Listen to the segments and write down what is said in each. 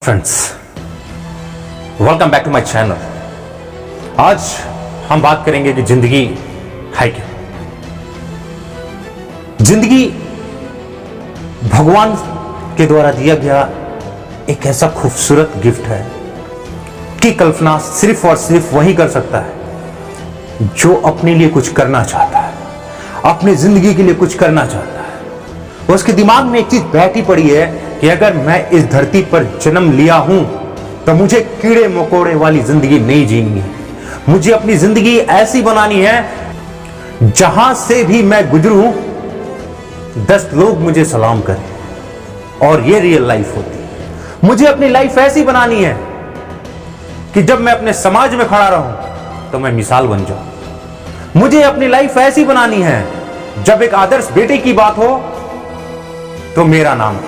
Friends, welcome back to my channel. आज हम बात करेंगे कि जिंदगी है क्या। जिंदगी भगवान के द्वारा दिया गया एक ऐसा खूबसूरत गिफ्ट है कि कल्पना सिर्फ और सिर्फ वही कर सकता है जो अपने लिए कुछ करना चाहता है, अपनी जिंदगी के लिए कुछ करना चाहता है। उसके दिमाग में एक चीज बैठी पड़ी है कि अगर मैं इस धरती पर जन्म लिया हूं तो मुझे कीड़े मकोड़े वाली जिंदगी नहीं जीनी है। मुझे अपनी जिंदगी ऐसी बनानी है जहां से भी मैं गुजरूं 10 लोग मुझे सलाम करें, और ये रियल लाइफ होती है। मुझे अपनी लाइफ ऐसी बनानी है कि जब मैं अपने समाज में खड़ा रहूं तो मैं मिसाल बन जाऊं। मुझे अपनी लाइफ ऐसी बनानी है जब एक आदर्श बेटे की बात हो तो मेरा नाम हो।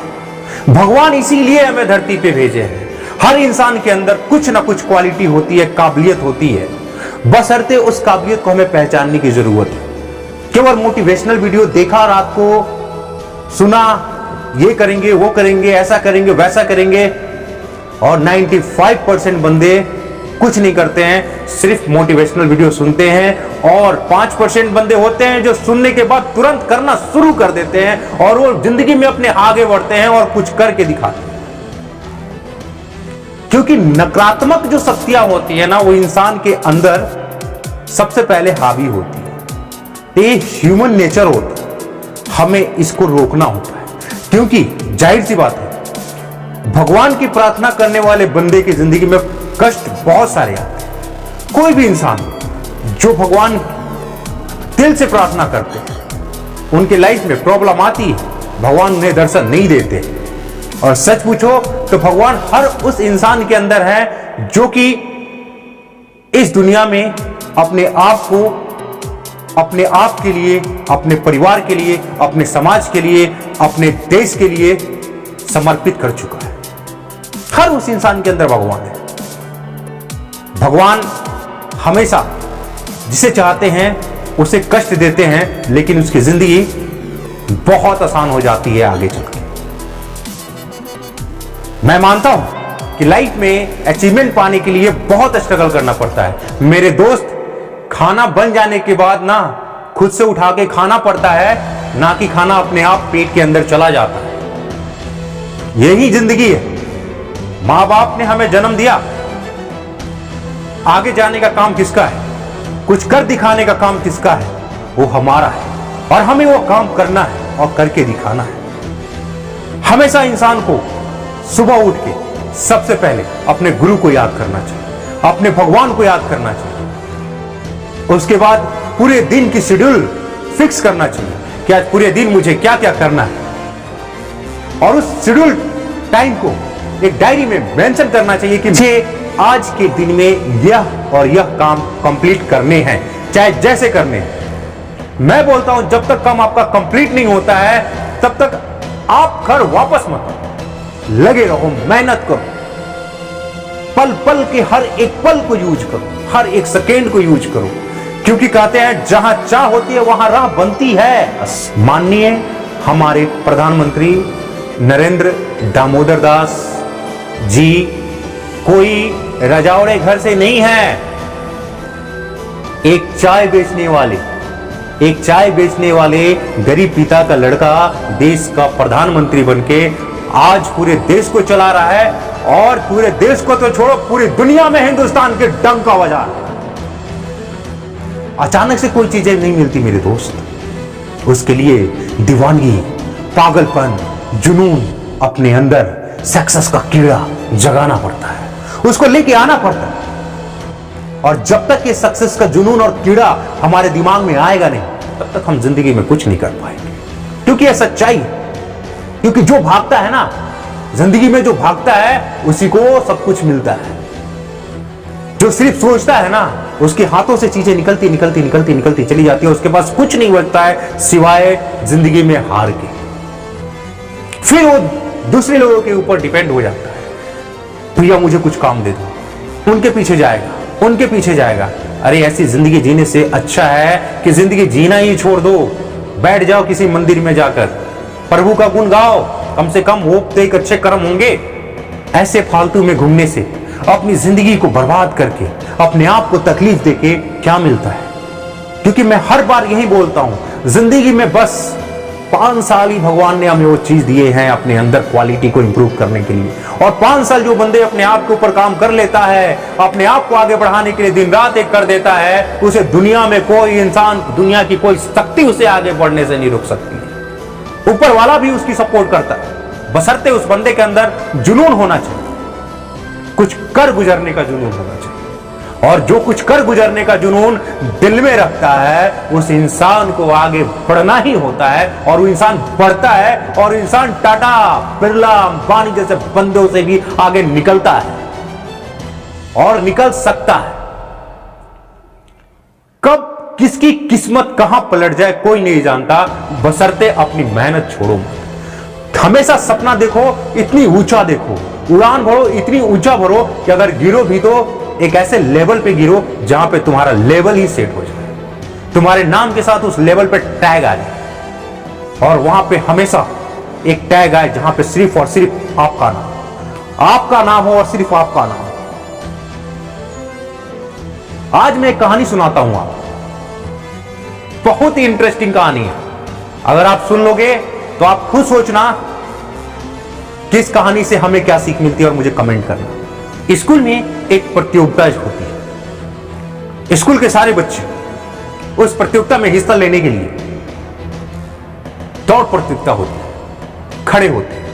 भगवान इसीलिए हमें धरती पे भेजे हैं। हर इंसान के अंदर कुछ ना कुछ क्वालिटी होती है, काबिलियत होती है, बशर्ते उस काबिलियत को हमें पहचानने की जरूरत है। केवल मोटिवेशनल वीडियो देखा, रात को सुना, ये करेंगे वो करेंगे, ऐसा करेंगे वैसा करेंगे, और 95% बंदे कुछ नहीं करते हैं, सिर्फ मोटिवेशनल वीडियो सुनते हैं। और 5% बंदे होते हैं जो सुनने के बाद तुरंत करना शुरू कर देते हैं और वो जिंदगी में अपने आगे बढ़ते हैं और कुछ करके दिखाते हैं। क्योंकि नकारात्मक जो शक्तियां होती है ना, वो इंसान के अंदर सबसे पहले हावी होती है। ये ह्यूमन नेचर होता है, हमें इसको रोकना होता है। क्योंकि जाहिर सी बात है, भगवान की प्रार्थना करने वाले बंदे की जिंदगी में कष्ट बहुत सारे आते हैं। कोई भी इंसान जो भगवान दिल से प्रार्थना करते हैं उनके लाइफ में प्रॉब्लम आती है, भगवान उन्हें दर्शन नहीं देते। और सच पूछो तो भगवान हर उस इंसान के अंदर है जो कि इस दुनिया में अपने आप को, अपने आप के लिए, अपने परिवार के लिए, अपने समाज के लिए, अपने देश के लिए समर्पित कर चुका है। हर उस इंसान के अंदर भगवान है। भगवान हमेशा जिसे चाहते हैं उसे कष्ट देते हैं, लेकिन उसकी जिंदगी बहुत आसान हो जाती है आगे चलकर। मैं मानता हूं कि लाइफ में अचीवमेंट पाने के लिए बहुत स्ट्रगल करना पड़ता है। मेरे दोस्त, खाना बन जाने के बाद ना खुद से उठा के खाना पड़ता है, ना कि खाना अपने आप पेट के अंदर चला जाता है। यही जिंदगी है। मां बाप ने हमें जन्म दिया, आगे जाने का काम किसका है? कुछ कर दिखाने का काम किसका है? वो हमारा है, और हमें वो काम करना है और करके दिखाना है। हमेशा इंसान को सुबह उठ के सबसे पहले अपने गुरु को याद करना चाहिए, अपने भगवान को याद करना चाहिए। उसके बाद पूरे दिन की शेड्यूल फिक्स करना चाहिए कि आज पूरे दिन मुझे क्या क्या करना है, और उस शेड्यूल टाइम को एक डायरी में मेंशन करना चाहिए कि मुझे आज के दिन में यह और यह काम कंप्लीट करने हैं, चाहे जैसे करने हैं। मैं बोलता हूं जब तक काम आपका कंप्लीट नहीं होता है तब तक आप घर वापस मत आओ। लगे रहो, मेहनत करो, पल पल के हर एक पल को यूज करो, हर एक सेकेंड को यूज करो। क्योंकि कहते हैं जहां चाह होती है वहां राह बनती है। माननीय हमारे प्रधानमंत्री नरेंद्र दामोदर दास जी कोई रजावड़े घर से नहीं है। एक चाय बेचने वाले गरीब पिता का लड़का देश का प्रधानमंत्री बनके आज पूरे देश को चला रहा है, और पूरे देश को तो छोड़ो, पूरी दुनिया में हिंदुस्तान के डंका बजा रहा है। अचानक से कोई चीजें नहीं मिलती मेरे दोस्त। उसके लिए दीवानगी, पागलपन, जुनून, अपने अंदर सक्सेस का कीड़ा जगाना पड़ता है, उसको लेके आना पड़ता है। और जब तक ये सक्सेस का जुनून और कीड़ा हमारे दिमाग में आएगा नहीं, तब तक हम जिंदगी में कुछ नहीं कर पाएंगे। क्योंकि यह सच्चाई है। क्योंकि जो भागता है ना जिंदगी में, जो भागता है उसी को सब कुछ मिलता है। जो सिर्फ सोचता है ना, उसके हाथों से चीजें निकलती चली जाती है, उसके पास कुछ नहीं बचता है सिवाय जिंदगी में हार के। फिर वो दूसरे लोगों के ऊपर डिपेंड हो जाता है। भैया मुझे कुछ काम दे दो, उनके पीछे जाएगा। अरे ऐसी जिंदगी जीने से अच्छा है कि जिंदगी जीना ही छोड़ दो, बैठ जाओ किसी मंदिर में जाकर, प्रभु का गुण गाओ, कम से कम वो एक अच्छे कर्म होंगे। ऐसे फालतू में घूमने से, अपनी जिंदगी को बर्बाद करके, अपने आप को तकलीफ देके क्या मिलता है? क्योंकि मैं हर बार यही बोलता हूं, जिंदगी में बस 5 साल ही भगवान ने हमें वो चीज दिए हैं अपने अंदर क्वालिटी को इंप्रूव करने के लिए। और 5 साल जो बंदे अपने आप के ऊपर काम कर लेता है, अपने आप को आगे बढ़ाने के लिए दिन रात एक कर देता है, उसे दुनिया में कोई इंसान, दुनिया की कोई शक्ति उसे आगे बढ़ने से नहीं रोक सकती। ऊपर वाला भी उसकी सपोर्ट करता है, बशर्ते उस बंदे के अंदर जुनून होना चाहिए, कुछ कर गुजरने का जुनून होना चाहिए। और जो कुछ कर गुजरने का जुनून दिल में रखता है, उस इंसान को आगे बढ़ना ही होता है, और वो इंसान बढ़ता है, और इंसान टाटा, बिरला, अंबानी जैसे बंदों से भी आगे निकलता है और निकल सकता है। कब किसकी किस्मत कहां पलट जाए कोई नहीं जानता, बशर्ते अपनी मेहनत छोड़ो मत। हमेशा सपना देखो, इतनी ऊंचा देखो, उड़ान भरो, इतनी ऊंचा भरो कि अगर गिरो भी तो एक ऐसे लेवल पे गिरो जहां पे तुम्हारा लेवल ही सेट हो जाए, तुम्हारे नाम के साथ उस लेवल पे टैग आ जाए, और वहां पे हमेशा एक टैग आए जहां पे सिर्फ और सिर्फ आपका नाम हो और सिर्फ आपका नाम हो। आज मैं एक कहानी सुनाता हूं आपको, बहुत ही इंटरेस्टिंग कहानी है। अगर आप सुन लोगे तो आप खुद सोचना किस कहानी से हमें क्या सीख मिलती है, और मुझे कमेंट करना। स्कूल में एक प्रतियोगिता होती है, स्कूल के सारे बच्चे उस प्रतियोगिता में हिस्सा लेने के लिए दौड़ प्रतियोगिता होती है, खड़े होते हैं।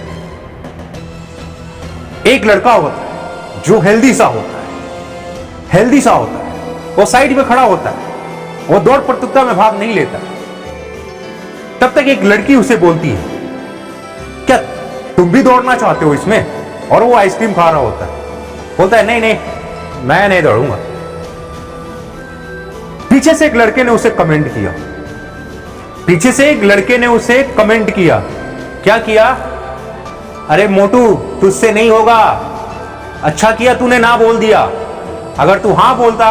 एक लड़का होता है जो हेल्दी सा होता है, वो साइड में खड़ा होता है, वो दौड़ प्रतियोगिता में भाग नहीं लेता। तब तक एक लड़की उसे बोलती है, क्या तुम भी दौड़ना चाहते हो इसमें? और वो आइसक्रीम खा रहा होता है, बोलता है नहीं, मैं नहीं दौड़ूंगा। पीछे से एक लड़के ने उसे कमेंट किया, क्या किया? अरे मोटू, तुझसे नहीं होगा, अच्छा किया तूने ना बोल दिया, अगर तू हां बोलता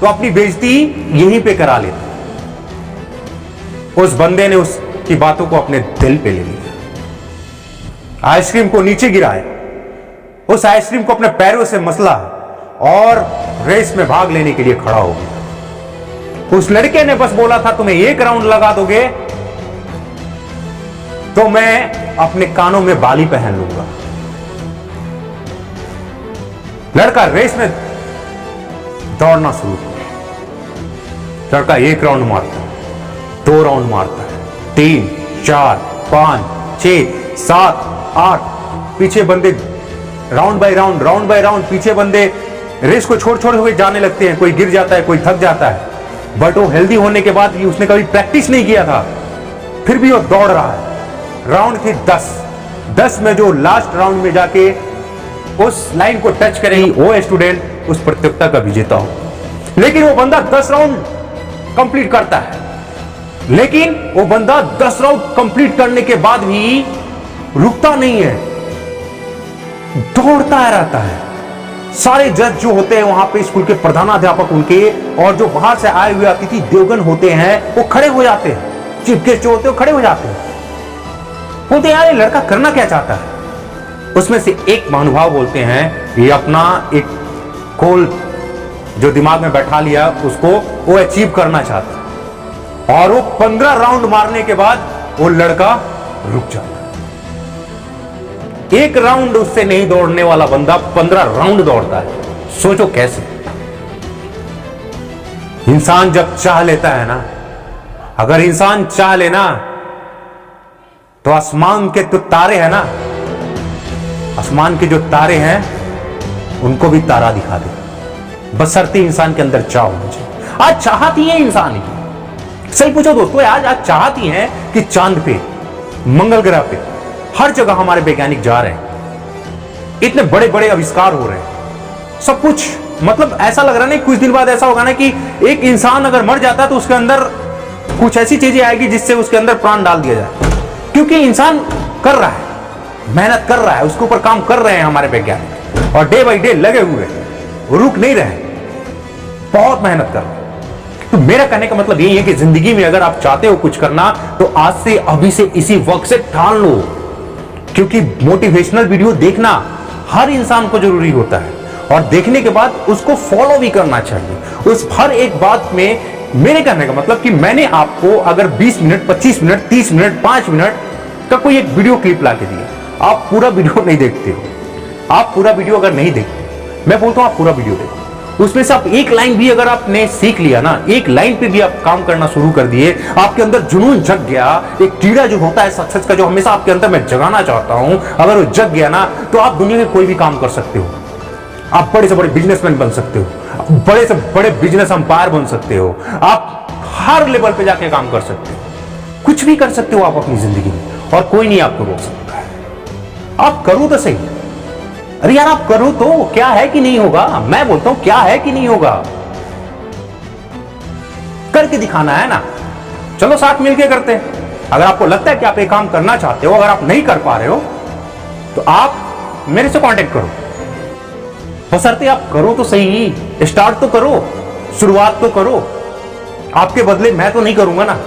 तो अपनी बेइज्जती यहीं पे करा लेता। उस बंदे ने उसकी बातों को अपने दिल पे ले लिया, आइसक्रीम को नीचे गिराया, उस आइसक्रीम को अपने पैरों से मसला और रेस में भाग लेने के लिए खड़ा हो गया। उस लड़के ने बस बोला था, तुम्हें एक राउंड लगा दोगे तो मैं अपने कानों में बाली पहन लूंगा। लड़का रेस में दौड़ना शुरू किया। लड़का 1 राउंड मारता है, 2 राउंड मारता है, 3, 4, 5, 6, 7, 8, पीछे बंदे राउंड बाय राउंड पीछे बंदे रेस को छोड़ हुए जाने लगते हैं। कोई गिर जाता है, कोई थक जाता है, बट वो हेल्दी होने के बाद भी उसने कभी प्रैक्टिस नहीं किया था, फिर भी वो दौड़ रहा है। राउंड थी 10 में जो लास्ट राउंड में जाके उस लाइन को टच करेगी, वो स्टूडेंट उस प्रतियोगिता का विजेता हो। लेकिन वो बंदा 10 राउंड कंप्लीट करता है, लेकिन वो बंदा 10 राउंड कंप्लीट करने के बाद भी रुकता नहीं है, दौड़ता रहता है। सारे जज जो होते हैं वहां पे, स्कूल के प्रधानाध्यापक उनके, और जो बाहर से आए हुए अतिथि देवगन होते हैं, वो खड़े हो जाते हैं, चीफ गेस्ट जो होते हैं खड़े हो जाते हैं, बोलते हैं यार ये लड़का करना क्या चाहता है। उसमें से एक महानुभाव बोलते हैं, ये अपना एक गोल जो दिमाग में बैठा लिया उसको वो अचीव करना चाहता है, और वो 15 राउंड मारने के बाद वो लड़का रुक जाता है। 1 राउंड उससे नहीं दौड़ने वाला बंदा 15 राउंड दौड़ता है। सोचो कैसे। इंसान जब चाह लेता है ना, अगर इंसान चाह लेना तो आसमान के तो तारे हैं ना, आसमान के जो तारे हैं उनको भी तारा दिखा दे, बशर्ते इंसान के अंदर चाह होनी चाहिए। आज चाहती है इंसान की, सही पूछो दोस्तों, आज चाहती है कि चांद पे, मंगल ग्रह पे, हर जगह हमारे वैज्ञानिक जा रहे हैं, इतने बड़े बड़े आविष्कार हो रहे हैं, सब कुछ, मतलब ऐसा लग रहा है ना कुछ दिन बाद ऐसा होगा ना कि एक इंसान अगर मर जाता है तो उसके अंदर कुछ ऐसी चीजें आएगी जिससे उसके अंदर प्राण डाल दिया जाए, क्योंकि इंसान कर रहा है, मेहनत कर रहा है, उसके ऊपर काम कर रहे हैं हमारे वैज्ञानिक, और डे बाई डे लगे हुए हैं, रुक नहीं रहे, बहुत मेहनत कर रहे हैं। तो मेरा कहने का मतलब यही है कि जिंदगी में अगर आप चाहते हो कुछ करना तो आज से, अभी से, इसी वक्त से ठान लो, क्योंकि मोटिवेशनल वीडियो देखना हर इंसान को जरूरी होता है और देखने के बाद उसको फॉलो भी करना चाहिए। उस हर एक बात में मेरे कहने का मतलब कि मैंने आपको अगर 20 मिनट 25 मिनट 30 मिनट 5 मिनट का कोई एक वीडियो क्लिप ला के दिया, आप पूरा वीडियो नहीं देखते हो। आप पूरा वीडियो अगर नहीं देखते, मैं बोलता हूं आप पूरा वीडियो देखो, उसमें से आप एक लाइन भी अगर आपने सीख लिया ना, एक लाइन पे भी आप काम करना शुरू कर दिए, आपके अंदर जुनून जग गया, एक कीड़ा जो होता है सक्सेस का जो हमेशा आपके अंदर मैं जगाना चाहता हूं, अगर वो जग गया ना तो आप दुनिया में कोई भी काम कर सकते हो। आप बड़े से बड़े बिजनेसमैन बन सकते हो, बड़े से बड़े बिजनेस अंपायर बन सकते हो, आप हर लेवल पे जाके काम कर सकते हो, कुछ भी कर सकते हो आप अपनी जिंदगी में और कोई नहीं आपको रोक सकता है। आप करो तो सही। अरे यार आप करो तो, क्या है कि नहीं होगा? मैं बोलता हूं क्या है कि नहीं होगा, करके दिखाना है ना। चलो साथ मिलके करते हैं। अगर आपको लगता है कि आप एक काम करना चाहते हो, अगर आप नहीं कर पा रहे हो तो आप मेरे से कांटेक्ट करो, बशर्ते आप करो तो सही, स्टार्ट तो करो, शुरुआत तो करो। आपके बदले मैं तो नहीं करूंगा ना,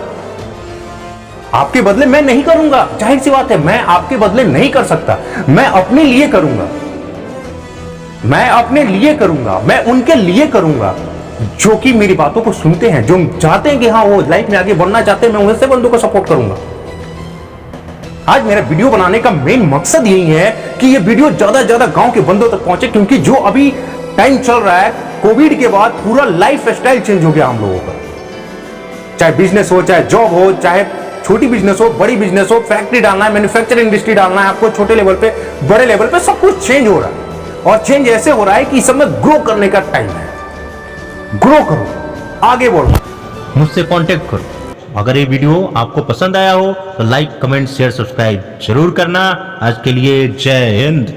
आपके बदले मैं नहीं करूंगा, जाहिर सी बात है, मैं आपके बदले नहीं कर सकता। मैं अपने लिए करूंगा, मैं अपने लिए करूंगा, मैं उनके लिए करूंगा जो कि मेरी बातों को सुनते हैं, जो चाहते हैं कि हाँ वो लाइफ में आगे बढ़ना चाहते हैं, मैं वैसे बंदों को सपोर्ट करूंगा। आज मेरा वीडियो बनाने का मेन मकसद यही है कि ये वीडियो ज्यादा से ज्यादा गांव के बंदों तक पहुंचे, क्योंकि जो अभी टाइम चल रहा है, कोविड के बाद पूरा लाइफ स्टाइल चेंज हो गया हम लोगों का। चाहे बिजनेस हो, चाहे जॉब हो, चाहे छोटी बिजनेस हो, बड़ी बिजनेस हो, फैक्ट्री डालना है, मैन्युफैक्चरिंग इंडस्ट्री डालना है आपको, छोटे लेवल पे बड़े लेवल पे सब कुछ चेंज हो रहा है। और चेंज ऐसे हो रहा है कि इस समय ग्रो करने का टाइम है। ग्रो करो, आगे बढ़ो, मुझसे कांटेक्ट करो। अगर ये वीडियो आपको पसंद आया हो तो लाइक कमेंट शेयर सब्सक्राइब जरूर करना। आज के लिए जय हिंद।